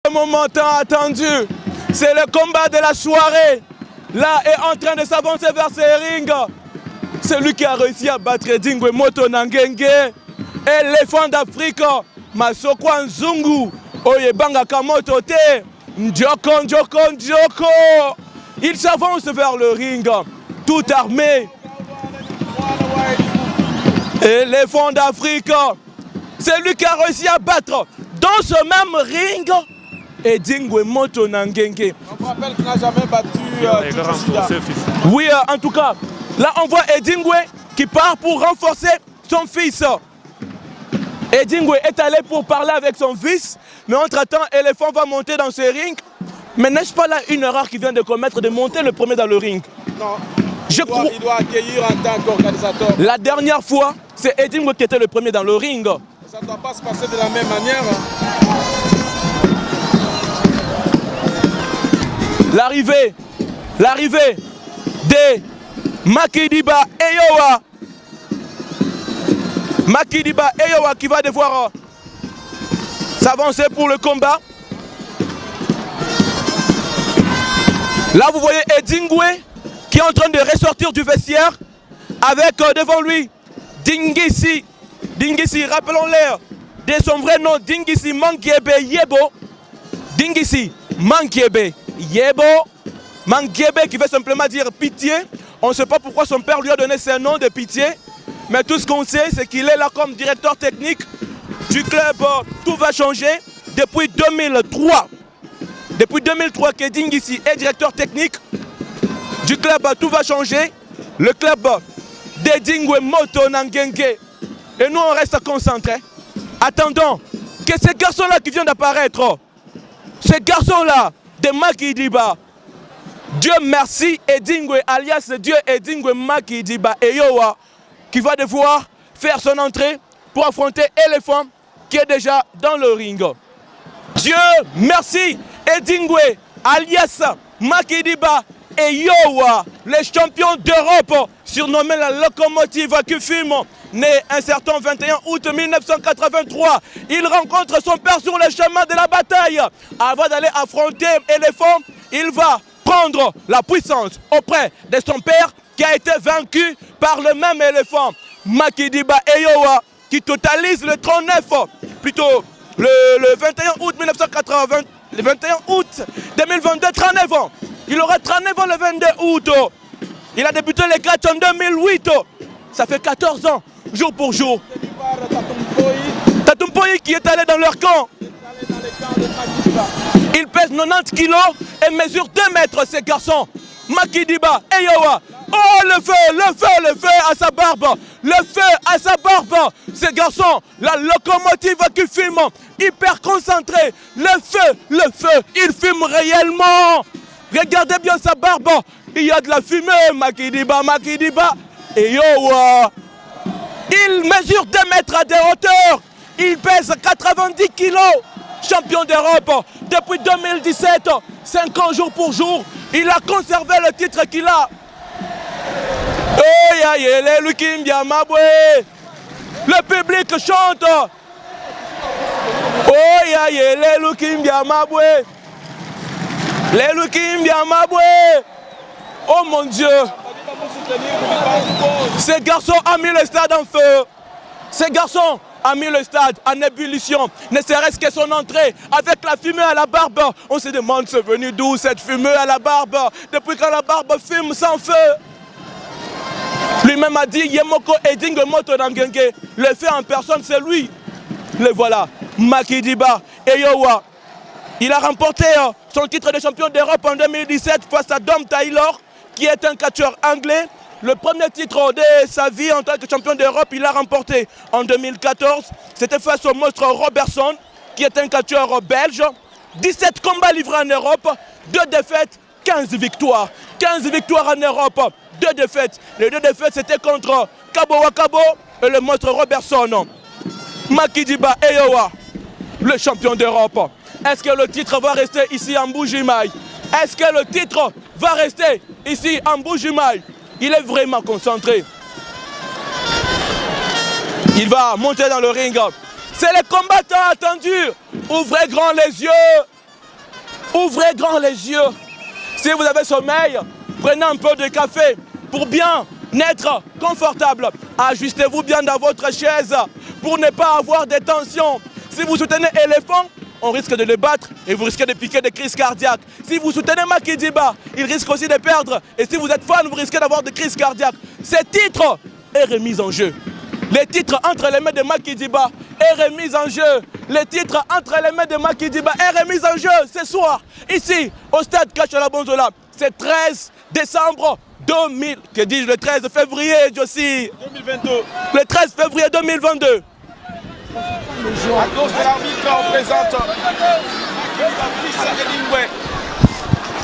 Le moment tant attendu, c'est le combat de la soirée. Là est en train de s'avancer vers ce ring. Celui qui a réussi à battre Edingwe Moto Nangenge, éléphant d'Afrique, Masokwa Nzungu, Oyebanga Kamoto Te, Njoko, Njoko, Njoko. Il s'avance vers le ring, tout armé. Éléphant d'Afrique, c'est lui qui a réussi à battre dans ce même ring Edingwe Moto Nangenge. On rappelle qu'il n'a jamais battu Oui, en tout cas, là on voit Edingwe qui part pour renforcer son fils. Edingwe est allé pour parler avec son fils, mais entre-temps, Éléphant va monter dans ce ring. Mais n'est-ce pas là une erreur qu'il vient de commettre de monter le premier dans le ring? Non. Il doit accueillir en tant qu'organisateur. La dernière fois, c'est Edingwe qui était le premier dans le ring. Ça ne doit pas se passer de la même manière. L'arrivée de Makidiba Eyowa. Makidiba Eyowa qui va devoir s'avancer pour le combat. Là, vous voyez Edingwe qui est en train de ressortir du vestiaire avec devant lui Dingisi. Dingisi, rappelons-le de son vrai nom, Dingisi Mankiebe Yebo. Dingisi Mankiebe Yebo. Mankiebe qui veut simplement dire pitié. On ne sait pas pourquoi son père lui a donné ce nom de pitié. Mais tout ce qu'on sait, c'est qu'il est là comme directeur technique du club. Tout va changer depuis 2003. Depuis 2003 que Dingisi est directeur technique du club, tout va changer. Le club d'Edingwe Moto Nangenge. Et nous, on reste concentrés. Attendons que ces garçons-là qui viennent d'apparaître, ces garçons-là de Makidiba, Dieu merci Edingwe, alias Dieu Edingwe Makidiba Eyowa, qui va devoir faire son entrée pour affronter Éléphant qui est déjà dans le ring. Dieu merci Edingwe, alias Makidiba Eyowa, les champions d'Europe, surnommé la locomotive qui fume, né un certain 21 août 1983. Il rencontre son père sur le chemin de la bataille. Avant d'aller affronter Éléphant, il va prendre la puissance auprès de son père qui a été vaincu par le même Éléphant. Makidiba Eyowa qui totalise le 39, plutôt le 21 août 1980, le 21 août 2022, 39 ans. Il aura 39 ans le 22 août. Il a débuté les catchs en 2008. Ça fait 14 ans, jour pour jour. Tatumpoyi qui est allé dans leur camp. Il pèse 90 kilos et mesure 2 mètres, ces garçons. Makidiba Eyowa. Oh, le feu à sa barbe. Le feu à sa barbe. Ces garçons, la locomotive qui fume, hyper concentré. Le feu, il fume réellement. Regardez bien sa barbe. Il y a de la fumée, Makidiba Eyowa. Il mesure 2 mètres de hauteur. Il pèse 90 kilos. Champion d'Europe depuis 2017. 5 ans jour pour jour. Il a conservé le titre qu'il a. Le public chante. Oh mon Dieu. Ces garçons ont mis le stade en feu. Ces garçons ont mis le stade en ébullition. Ne serait-ce que son entrée avec la fumée à la barbe. On se demande c'est venu d'où cette fumée à la barbe. Depuis quand la barbe fume sans feu. Lui-même a dit Yemoko Edingwe Moto Nangenge. Le fait en personne c'est lui. Le voilà. Makidiba Eyowa. Il a remporté son titre de champion d'Europe en 2017 face à Dom Taylor, qui est un catcheur anglais. Le premier titre de sa vie en tant que champion d'Europe, il l'a remporté en 2014. C'était face au monstre Robertson, qui est un catcheur belge. 17 combats livrés en Europe, 2 défaites, 15 victoires. 15 victoires en Europe, 2 défaites. Les 2 défaites, c'était contre Kabo Wakabo et le monstre Robertson. Makidiba Eyowa, le champion d'Europe. Est-ce que le titre va rester ici en Mbuji-Mayi? Est-ce que le titre va rester ici en Mbuji-Mayi? Il est vraiment concentré. Il va monter dans le ring. C'est le combattant attendu. Ouvrez grand les yeux. Ouvrez grand les yeux. Si vous avez sommeil, prenez un peu de café pour bien être confortable. Ajustez-vous bien dans votre chaise pour ne pas avoir des tensions. Si vous soutenez l'éléphant, on risque de le battre et vous risquez de piquer des crises cardiaques. Si vous soutenez Maki Diba, il risque aussi de perdre. Et si vous êtes fan, vous risquez d'avoir des crises cardiaques. Ce titre est remis en jeu. Le titre entre les mains de Maki Diba est remis en jeu. Le titre entre les mains de Maki Diba est remis en jeu ce soir, ici, au stade Kachala Bonzola. C'est 13 décembre 2000. Que dis-je, le 13 février, Josie 2022. Le 13 février 2022. À gauche de l'arbitre, on présente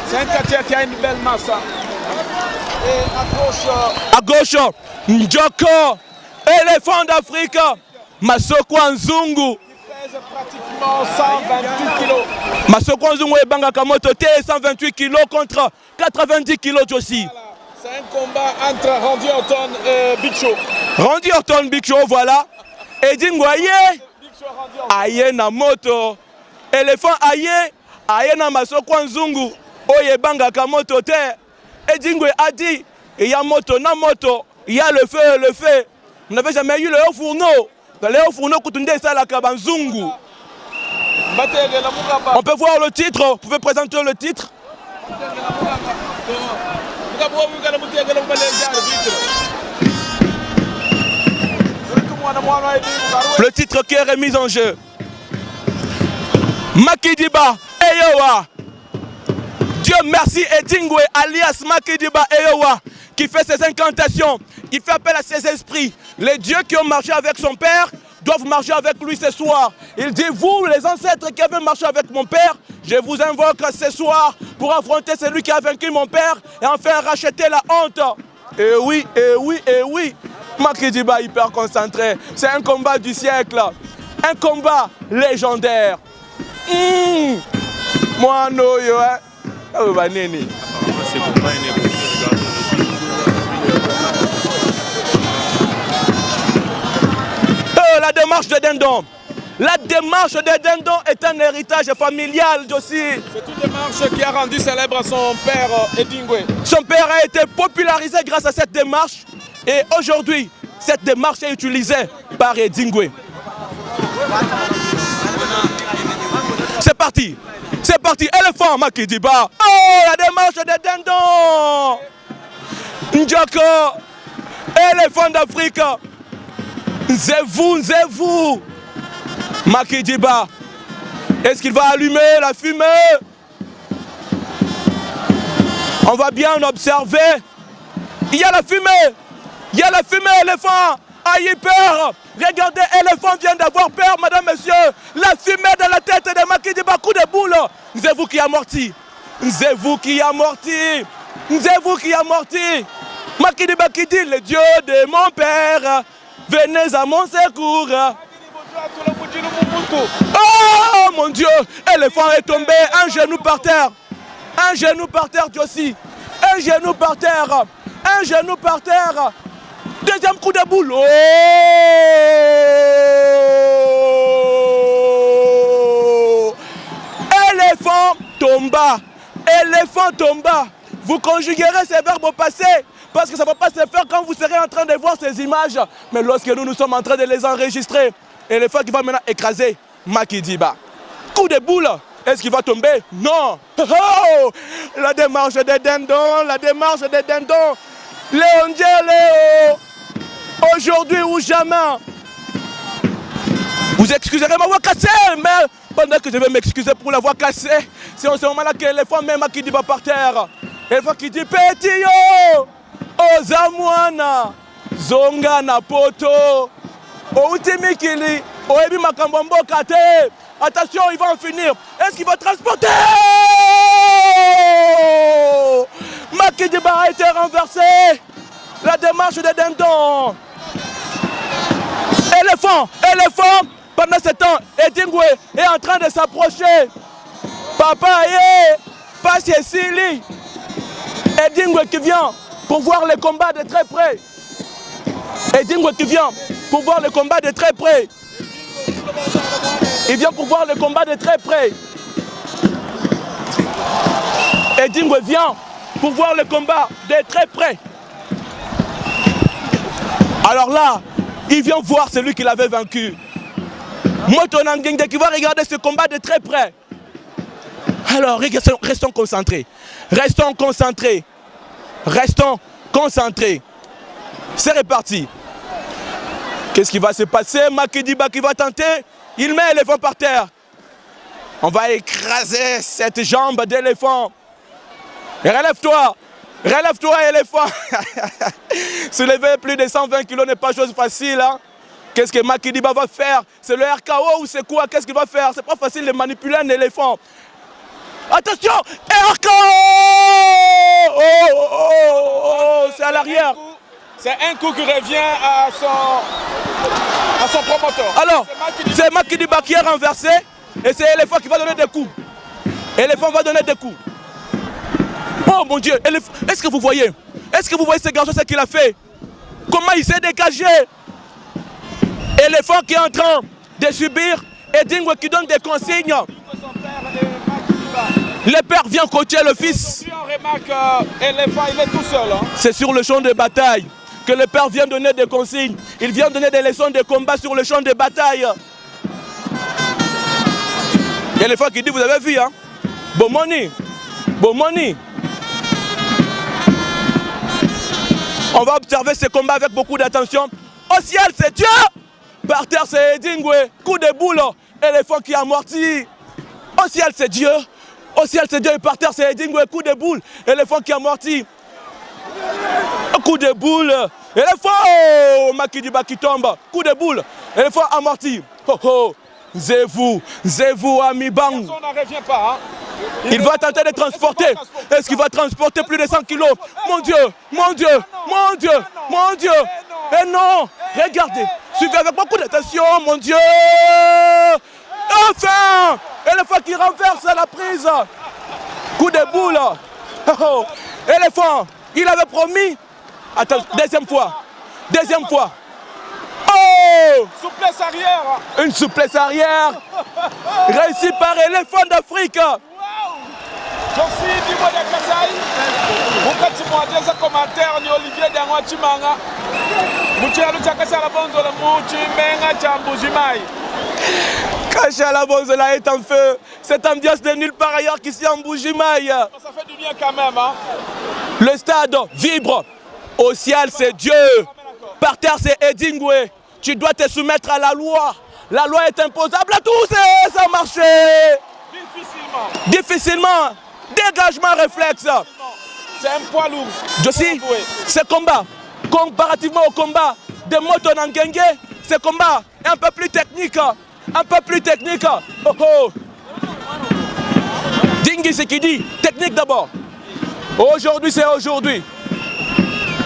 c'est un quartier qui a une belle masse. Et à gauche, Njoko, éléphant d'Afrique, Masoko Nzungu. Il pèse pratiquement 128 kilos. Masoko Nzungu et Banga Kamoto, 128 kilos contre 90 kilos aussi. Voilà. C'est un combat entre Randy Orton et Big Show. Randy Orton, Big Show, voilà. Eddie Ngoye, aye na moto. Éléphant aye na Masoko Nzungu. Oye Banga Kamoto te. Eddie Ngoye a dit, il y a moto, na moto, il y a le feu, le feu. Vous n'avez jamais eu le haut fourneau. Dans le haut fourneau, Koutunde ça la Kabanzungu. On peut voir le titre, vous pouvez présenter le titre. Le titre qui est remis en jeu. Maki Diba Eyowa. Dieu merci Eddie Ngoye alias Maki Diba Eyowa qui fait ses incantations, qui fait appel à ses esprits. Les dieux qui ont marché avec son père doivent marcher avec lui ce soir. Il dit, vous les ancêtres qui avez marché avec mon père, je vous invoque ce soir pour affronter celui qui a vaincu mon père et enfin racheter la honte. Et oui, et oui, et oui. Maki Diba hyper concentré. C'est un combat du siècle. Un combat légendaire. Moi, no, yo, hein. La démarche de Dindon. La démarche de Dindon est un héritage familial aussi. C'est une démarche qui a rendu célèbre son père Eddie Ngoye. Son père a été popularisé grâce à cette démarche et aujourd'hui, cette démarche est utilisée par Eddie Ngoye. C'est parti. C'est parti. Éléphant Maki Diba. Oh, la démarche de Dindon. Njoko. Éléphant d'Afrique. Nzevou. Maki Diba. Est-ce qu'il va allumer la fumée? On va bien observer. Il y a la fumée. Il y a la fumée, éléphant. Aïe, peur. Regardez, éléphant vient d'avoir peur, madame, monsieur. La fumée dans la tête de Maki Diba, coup de boule. Nzevou qui a morti. Nzevou qui a morti. Nzevou qui a morti. Maki Diba qui dit, le Dieu de mon père, venez à mon secours. Oh mon Dieu, éléphant est tombé, un genou par terre. Un genou par terre, Josie. Un genou par terre. Un genou par terre. Deuxième coup de boule. Oh! Éléphant tomba. Éléphant tomba. Vous conjuguerez ces verbes au passé parce que ça ne va pas se faire quand vous serez en train de voir ces images. Mais lorsque nous sommes en train de les enregistrer, éléphant qui va maintenant écraser Maki Diba. Coup de boule. Est-ce qu'il va tomber? Non. Oh! La démarche des dindons. La démarche des dindons. Léon Léo. Aujourd'hui ou jamais. Vous excuserez ma voix cassée, mais pendant que je vais m'excuser pour la voix cassée, c'est en ce moment-là que l'éléphant met Maki Diba par terre. L'éléphant qui dit petit yo, Ozamwana, Zonga na poto, Outimikili, Oebi Makambombo Kate. Attention, il va en finir. Est-ce qu'il va transporter? Maki Diba a été renversé. La démarche des dindons. Éléphant, pendant ce temps, Eddie Ngoye est en train de s'approcher. Papa, pas Cécilie. Eddie Ngoye qui vient pour voir le combat de très près. Eddie Ngoye qui vient pour voir le combat de très près. Il vient pour voir le combat de très près. Edingwe vient pour voir le combat de très près. Alors là, il vient voir celui qui l'avait vaincu. Moto Nangende qui va regarder ce combat de très près. Alors, restons concentrés. Restons concentrés. Restons concentrés. C'est reparti. Qu'est-ce qui va se passer? Makidiba qui va tenter. Il met l'éléphant par terre. On va écraser cette jambe d'éléphant. Relève-toi. Relève-toi, éléphant. Soulever plus de 120 kg n'est pas chose facile. Hein? Qu'est-ce que Makidiba va faire? C'est le RKO ou c'est quoi? Qu'est-ce qu'il va faire? C'est pas facile de manipuler un éléphant. Attention! RKO! Oh, oh, oh, oh, c'est à l'arrière. C'est un coup qui revient à son promoteur. Alors, c'est Makidiba qui est renversé et c'est l'éléphant qui va donner des coups. L'éléphant va donner des coups. Oh mon Dieu, est-ce que vous voyez? Est-ce que vous voyez ce garçon, ce qu'il a fait? Comment il s'est dégagé? Éléphant qui est en train de subir Edingwe qui donne des consignes. Le père vient coacher le fils. On remarque l'éléphant, il est tout seul. Hein? C'est sur le champ de bataille que le père vient donner des consignes. Il vient donner des leçons de combat sur le champ de bataille. L'éléphant qui dit, vous avez vu, hein? Bomoni. Bomoni. On va observer ce combat avec beaucoup d'attention. Au ciel, c'est Dieu. Par terre, c'est Edingwe. Coup de boule. Éléphant qui amortit. Au ciel, c'est Dieu. Au ciel, c'est Dieu. Et par terre, c'est Edingwe. Coup de boule. Éléphant qui amortit. Coup de boule. Éléphant. Oh, Makidiba qui tombe. Coup de boule. Éléphant amorti. Oh, oh. Zévou. Zévou, ami Bang. On n'en revient pas. Hein? Il va tenter de transporter. Est-ce qu'il va transporter plus de 100 kilos? Mon Dieu, mon Dieu, mon Dieu, mon Dieu. Et non, regardez, suivez avec beaucoup d'attention, mon Dieu. Enfin, éléphant qui renverse la prise. Coup de boule. Oh, éléphant, il avait promis. Attends, deuxième fois. Deuxième fois. Oh! Souplesse arrière. Une souplesse arrière. Réussie par éléphant d'Afrique. Josi Dimo de Kasai. Mukati mwateza commentaire ni Olivier Dangwa Chimanga. Muchialu chakasa la bonzo la muchi menga chambujimai. Kashala Bonzola est en feu. Cette ambiance de nulle part ailleurs qu'ici en Bougimaï. Ça fait du bien quand même. Hein? Le stade vibre. Au ciel, c'est Dieu. Par terre, c'est Edingwe. Tu dois te soumettre à la loi. La loi est imposable à tous et ça a marché. Difficilement. Difficilement. Dégagement réflexe. C'est un poids lourd. Josi, ce combat, comparativement au combat de Moto Nangenge, ce combat est un peu plus technique. Un peu plus technique. Oh oh. Dingi, c'est qui dit technique d'abord. Aujourd'hui, c'est aujourd'hui.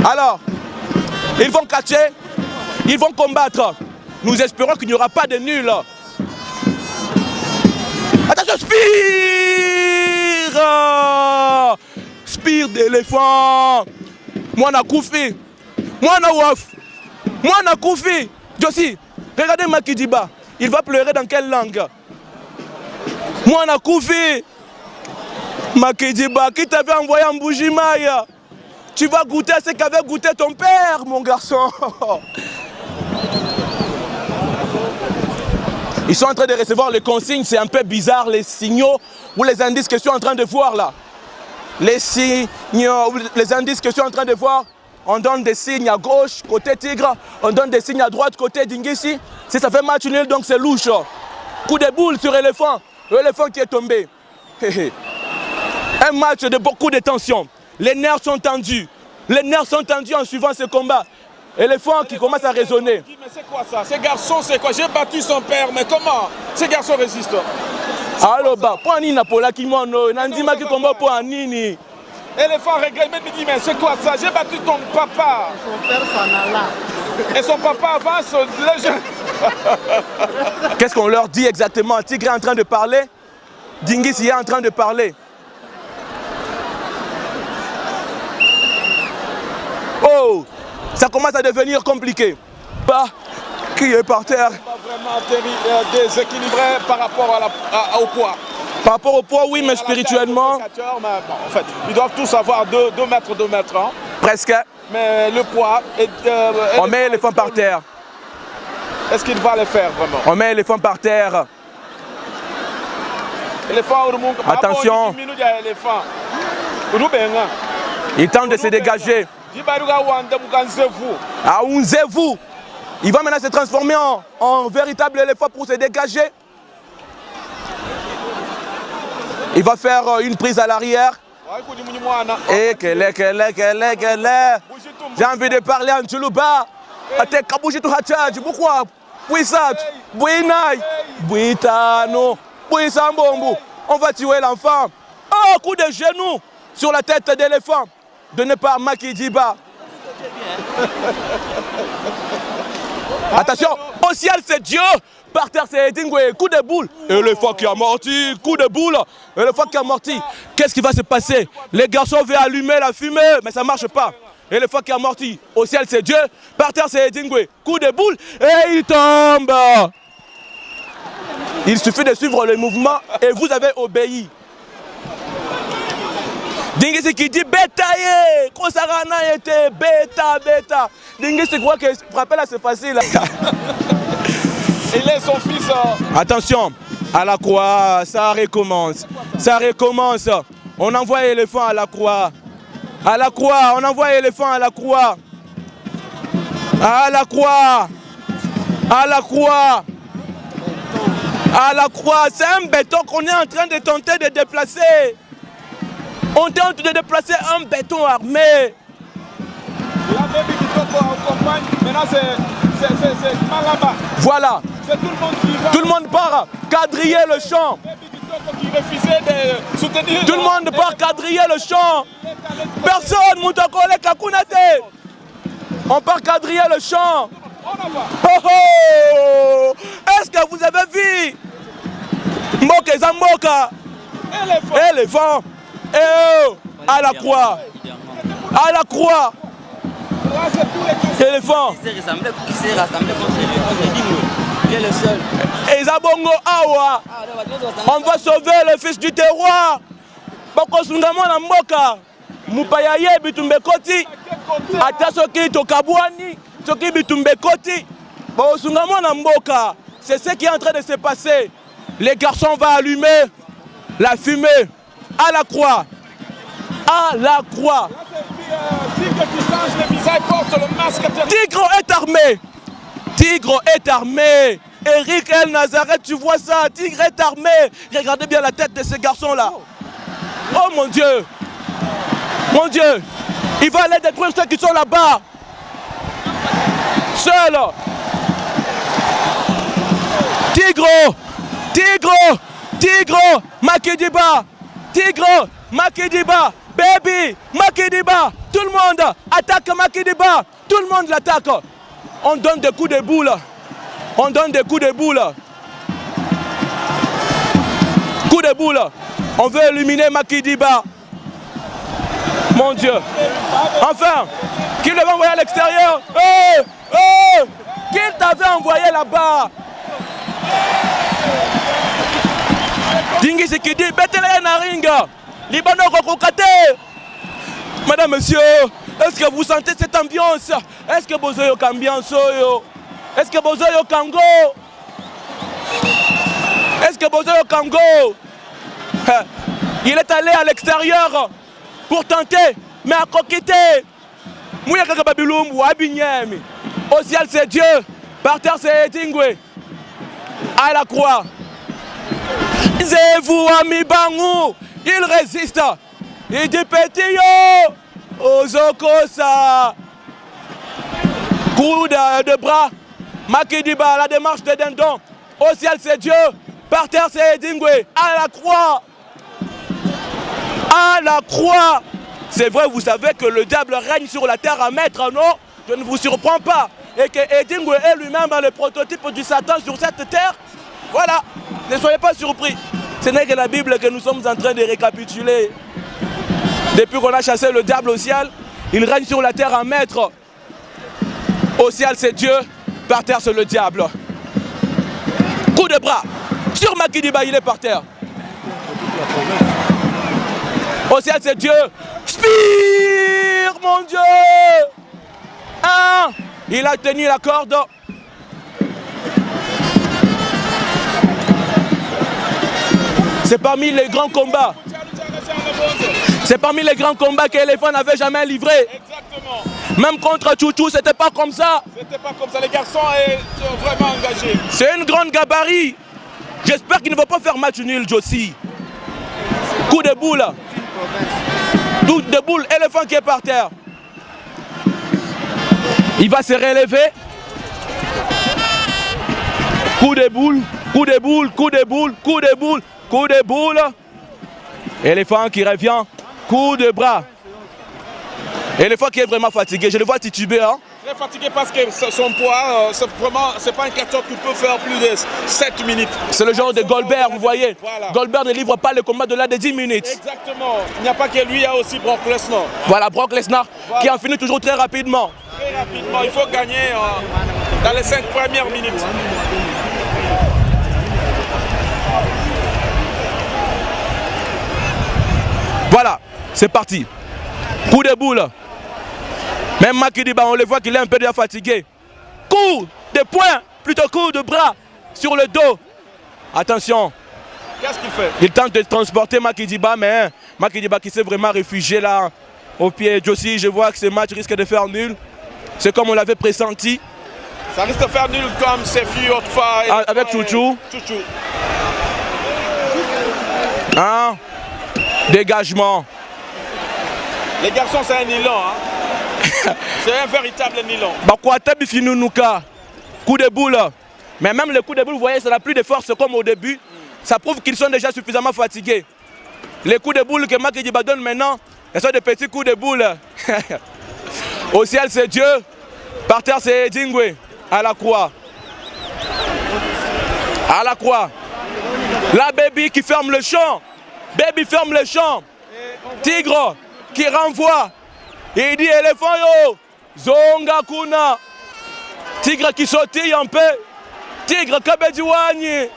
Alors, ils vont catcher, ils vont combattre. Nous espérons qu'il n'y aura pas de nul. Attention, spire! Spire d'éléphant. Mwana Koufi. Mwana Waf. Mwana Koufi. Josi, regardez Makidiba. Il va pleurer dans quelle langue? Mwana Koufi. Makidiba, qui t'avait envoyé en Bougimaï? Tu vas goûter à ce qu'avait goûté ton père, mon garçon. Ils sont en train de recevoir les consignes, c'est un peu bizarre, les signaux ou les indices que je suis en train de voir là. Les signaux, les indices que je suis en train de voir, on donne des signes à gauche, côté Tigre, on donne des signes à droite, côté Dingisi. Si ça fait match nul, donc c'est louche. Coup de boule sur l'éléphant, l'éléphant qui est tombé. Un match de beaucoup de tension. Les nerfs sont tendus. Les nerfs sont tendus en suivant ce combat. Éléphant qui commence à raisonner. Mais c'est quoi ça? Ces garçons, c'est quoi? J'ai battu son père, mais comment ces garçons résistent? Alors, bah, pour Nina, pour la Kimono, Nandima qui combat pour Nini. Éléphant regrette, mais dit, mais c'est quoi ça? J'ai battu ton papa. Son père s'en alla. Et son papa avance le jeune. Qu'est-ce qu'on leur dit exactement? Tigre est en train de parler. Dingisi est en train de parler. Oh, ça commence à devenir compliqué. Pas qui est par terre. Pas vraiment déséquilibré par rapport au poids. Par rapport au poids, oui, mais spirituellement... En fait, ils doivent tous avoir 2 mètres, 2 mètres. Hein. Presque. Mais le poids... on met l'éléphant par terre. Est-ce qu'il va le faire vraiment? On met l'éléphant par terre. Attention. Il tente de se dégager. Ah, Unzevu. Il va maintenant se transformer en véritable éléphant pour se dégager. Il va faire une prise à l'arrière. Et quelle est. J'ai envie de parler en Tchoulouba. Pourquoi? Bouissat, Bouinaï, Bouitano, Bouissambombo. On va tuer l'enfant. Oh, coup de genou sur la tête d'éléphant. Donné par Makidiba. Attention, au ciel c'est Dieu. Par terre c'est Edingwe. Coup de boule. Éléphant qui a morti. Coup de boule. Éléphant qui a morti. Qu'est-ce qui va se passer? Les garçons veulent allumer la fumée, mais ça ne marche pas. Éléphant qui a morti. Au ciel c'est Dieu. Par terre c'est Edingwe. Coup de boule et il tombe. Il suffit de suivre le mouvement et vous avez obéi. Dingisi qui dit bétaillé. Kosarana était bêta. Dingisi croit que frapper là c'est facile. Il est son fils. Attention, à la croix, ça recommence. Ça recommence. On envoie l'éléphant à la croix. À la croix, on envoie l'éléphant à la croix. À la croix. À la croix. À la croix. C'est un béton qu'on est en train de tenter de déplacer. On tente de déplacer un béton armé. Maintenant c'est Malaba. Voilà. C'est tout le monde qui va. Tout le monde part quadriller le champ. Tout le monde part quadriller le champ. Personne, Moutakole Kakunate. On part quadriller le champ. Oh oh! Est-ce que vous avez vu Mboke Zamboka? Éléphant. Oh! À la croix. À la croix. Éléphant. Il est le seul. Et Zabongo Awa. On va sauver le fils du terroir. Boko Sungamo na Mboka. Mupaya ye bitumbe koti. Ata soki tokabwani. Soki bitumbe koti. Boko Sungamo na Mboka. C'est ce qui est en train de se passer. Les garçons vont allumer la fumée. À la croix. À la croix. Tigre est armé. Tigre est armé. Eric El Nazareth, tu vois ça? Tigre est armé. Regardez bien la tête de ce garçon-là. Oh mon Dieu. Mon Dieu. Il va aller détruire ceux qui sont là-bas. Seul. Tigre. Tigre. Tigre. Makidiba. Tigre. Makidiba. Baby. Makidiba. Tout le monde attaque Makidiba. Tout le monde l'attaque. On donne des coups de boule. On donne des coups de boule. Coup de boule. On veut éliminer Makidiba. Mon Dieu. Enfin, qui l'avait envoyé à l'extérieur? Oh, oh, qui t'avait envoyé là-bas? Dingisi qui dit, Betele Naringa. Libano Kokokate. Madame, monsieur, est-ce que vous sentez cette ambiance? Est-ce que vous avez une ambiance? Est-ce que vous avez un Congo? Est-ce que vous avez un Congo? Il est allé à l'extérieur pour tenter, mais à coquiter. Au ciel c'est Dieu, par terre c'est Edingwe. À la croix. Zevu Amibangu, il résiste. Il dit petit yo, Ozokosa. Coup de bras. Makidiba, la démarche de Dindon. Au ciel c'est Dieu, par terre c'est Edingwe. À la croix. À la croix. C'est vrai, vous savez que le diable règne sur la terre à maître, non? Je ne vous surprends pas. Et que Edingwe est lui-même le prototype du Satan sur cette terre. Voilà, ne soyez pas surpris. Ce n'est que la Bible que nous sommes en train de récapituler. Depuis qu'on a chassé le diable au ciel, il règne sur la terre à maître. Au ciel c'est Dieu, par terre c'est le diable. Coup de bras. Sur Makidiba, il est par terre. Au ciel, c'est Dieu. Spire, mon Dieu. Il a tenu la corde. C'est parmi les grands combats. C'est parmi les grands combats qu'Éléphant n'avait jamais livré. Exactement. Même contre Chouchou, c'était pas comme ça. C'était pas comme ça. Les garçons sont vraiment engagés. C'est une grande gabarit. J'espère qu'il ne va pas faire match nul, Josie. Coup de boule. Coup de boule. Éléphant qui est par terre. Il va se relever. Coup de boule. Coup de boule. Coup de boule. Coup de boule. Coup de boule. Éléphant qui revient. Coup de bras. Éléphant qui est vraiment fatigué. Je le vois tituber. Hein? Très fatigué parce que son poids, c'est pas un carton qui peut faire plus de 7 minutes. C'est le genre de Goldberg, vous voyez. Voilà. Goldberg ne livre pas le combat de là de 10 minutes. Exactement. Il n'y a pas que lui, il y a aussi Brock Lesnar. Voilà, Brock Lesnar Voilà. qui en finit toujours très rapidement. Très rapidement, il faut gagner dans les 5 premières minutes. Voilà, c'est parti. Coup de boule. Même Makidiba, on le voit qu'il est un peu déjà fatigué. Coup de poing, plutôt coup de bras sur le dos. Attention. Qu'est-ce qu'il fait? Il tente de transporter Makidiba, mais Makidiba qui s'est vraiment réfugié là au pied. Josie, je vois que ce match risque de faire nul. C'est comme on l'avait pressenti. Ça risque de faire nul comme Sefi Otfa avec Chouchou. Chouchou. Hein? Dégagement. Les garçons, c'est un nylon. Hein? C'est un véritable nylon. Bakwata Bifinounuka. Coup de boule. Mais même le coup de boule, vous voyez, ça n'a plus de force comme au début. Ça prouve qu'ils sont déjà suffisamment fatigués. Les coups de boule que Makidiba donne maintenant, ce sont des petits coups de boule. Au ciel, c'est Dieu. Par terre, c'est Dingwe. À la croix. À la croix. La Baby qui ferme le champ. Baby ferme le champ. Tigre qui renvoie. Il dit éléphant yo. Zonga kuna. Tigre qui sautille un peu. Tigre Kabediwani.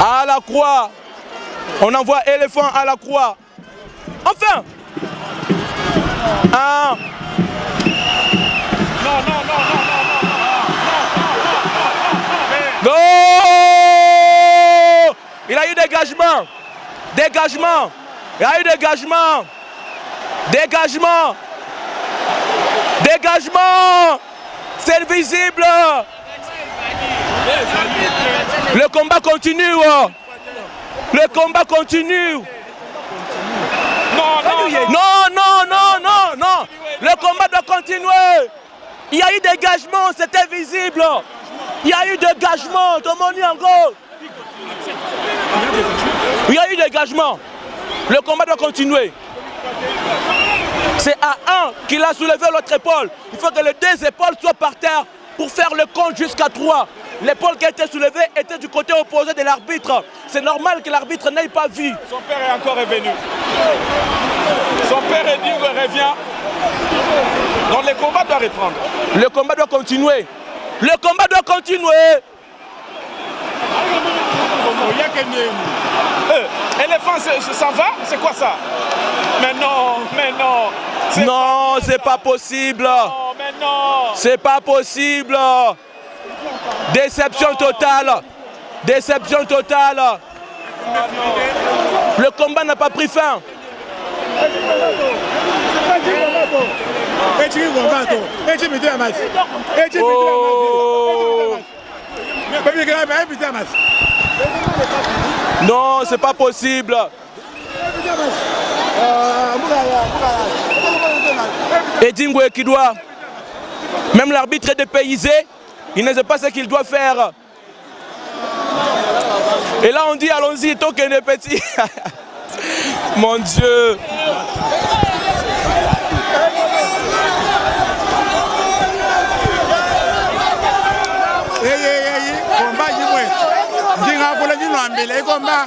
À la croix. On envoie éléphant à la croix. Enfin. Ah. Non, non, non, non, non, non, non, non, non. Non. Il a eu dégagement. Dégagement. Il y a eu dégagement. Dégagement. Dégagement. C'est visible. Le combat continue. Le combat continue. Non, non, non. Non, non, non, non, non. Le combat doit continuer. Il y a eu dégagement, c'était visible. Il y a eu dégagement, Tomoni Ango. Il y a eu dégagement. Le combat doit continuer. C'est à 1 qu'il a soulevé l'autre épaule. Il faut que les deux épaules soient par terre pour faire le compte jusqu'à 3. L'épaule qui a été soulevée était du côté opposé de l'arbitre. C'est normal que l'arbitre n'ait pas vu. Son père est encore revenu. Son père est dit qu'il revient. Donc le combat doit reprendre. Le combat doit continuer. Le combat doit continuer. Éléphant, ça va? C'est quoi ça? Mais non, mais non. Non, c'est pas possible. Non, mais non. C'est pas possible. Déception totale. Déception totale. Le combat n'a pas pris fin. Oh. Non, c'est pas possible. Et Dingwe qui doit, même l'arbitre est dépaysé, il ne sait pas ce qu'il doit faire. Et là on dit allons-y, tant qu'il est petit. Mon Dieu. Combat